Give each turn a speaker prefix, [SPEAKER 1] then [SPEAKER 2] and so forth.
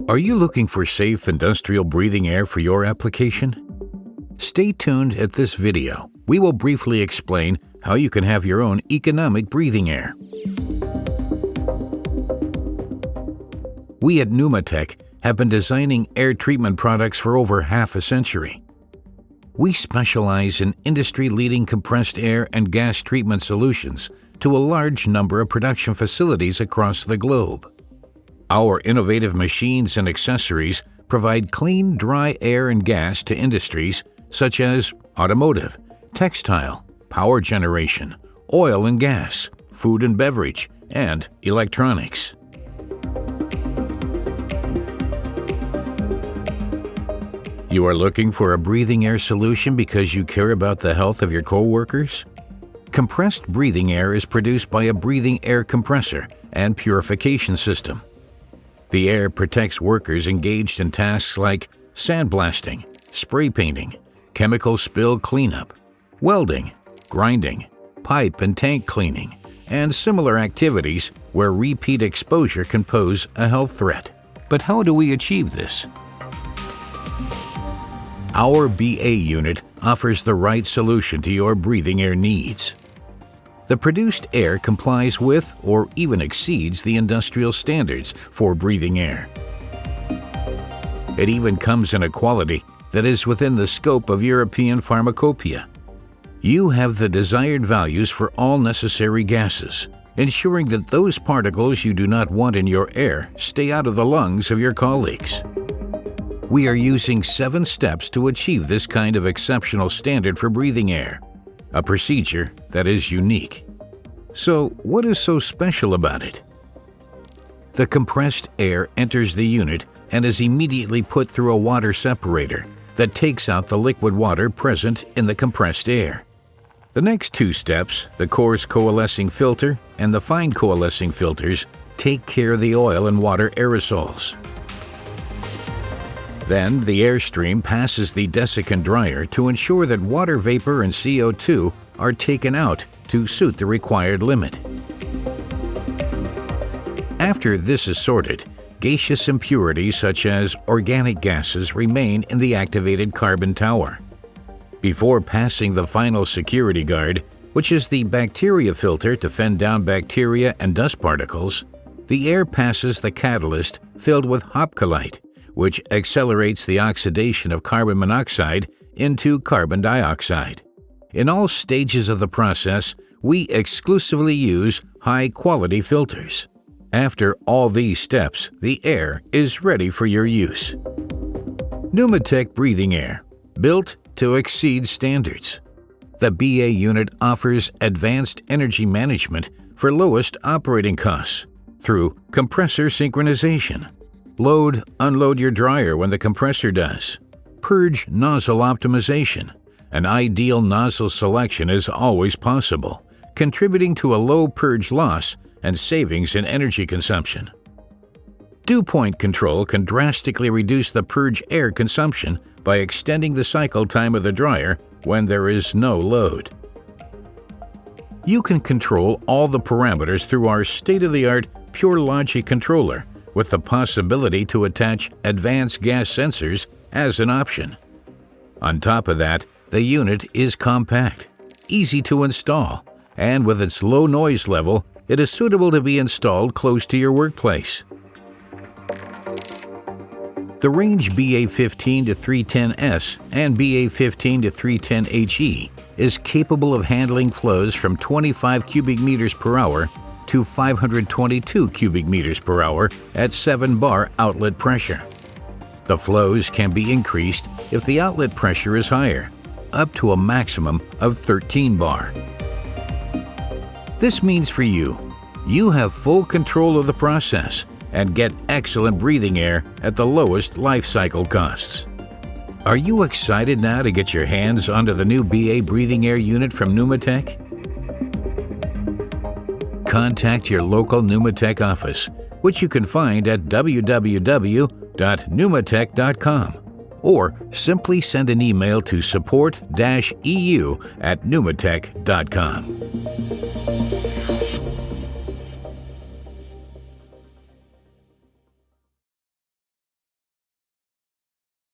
[SPEAKER 1] Are you looking for safe industrial breathing air for your application? Stay tuned at this video. We will briefly explain how you can have your own economic breathing air. We at Pneumatech have been designing air treatment products for over half a century. We specialize in industry-leading compressed air and gas treatment solutions to a large number of production facilities across the globe. Our innovative machines and accessories provide clean, dry air and gas to industries such as automotive, textile, power generation, oil and gas, food and beverage, and electronics. You are looking for a breathing air solution because you care about the health of your coworkers? Compressed breathing air is produced by a breathing air compressor and purification system. The air protects workers engaged in tasks like sandblasting, spray painting, chemical spill cleanup, welding, grinding, pipe and tank cleaning, and similar activities where repeat exposure can pose a health threat. But how do we achieve this? Our BA unit offers the right solution to your breathing air needs. The produced air complies with or even exceeds the industrial standards for breathing air. It even comes in a quality that is within the scope of European pharmacopoeia. You have the desired values for all necessary gases, ensuring that those particles you do not want in your air stay out of the lungs of your colleagues. We are using 7 steps to achieve this kind of exceptional standard for breathing air, a procedure that is unique. So, what is so special about it? The compressed air enters the unit and is immediately put through a water separator that takes out the liquid water present in the compressed air. The next 2 steps, the coarse coalescing filter and the fine coalescing filters, take care of the oil and water aerosols. Then, the airstream passes the desiccant dryer to ensure that water vapor and CO2 are taken out to suit the required limit. After this is sorted, gaseous impurities such as organic gases remain in the activated carbon tower. Before passing the final security guard, which is the bacteria filter to fend down bacteria and dust particles, the air passes the catalyst filled with hopcolite, which accelerates the oxidation of carbon monoxide into carbon dioxide. In all stages of the process, we exclusively use high-quality filters. After all these steps, the air is ready for your use. Pneumatech breathing air, built to exceed standards. The BA unit offers advanced energy management for lowest operating costs through compressor synchronization. Load, unload your dryer when the compressor does. Purge nozzle optimization. An ideal nozzle selection is always possible, contributing to a low purge loss and savings in energy consumption. Dew point control can drastically reduce the purge air consumption by extending the cycle time of the dryer when there is no load. You can control all the parameters through our state-of-the-art Pure Logic controller, with the possibility to attach advanced gas sensors as an option. On top of that, the unit is compact, easy to install, and with its low noise level, it is suitable to be installed close to your workplace. The range BA15 to 310S and BA15 to 310HE is capable of handling flows from 25 cubic meters per hour to 522 cubic meters per hour at 7 bar outlet pressure. The flows can be increased if the outlet pressure is higher, up to a maximum of 13 bar. This means for you have full control of the process and get excellent breathing air at the lowest life cycle costs. Are you excited now to get your hands onto the new BA breathing air unit from Pneumatech? Contact your local Pneumatech office, which you can find at www.pneumatech.com, or simply send an email to support-eu@pneumatech.com.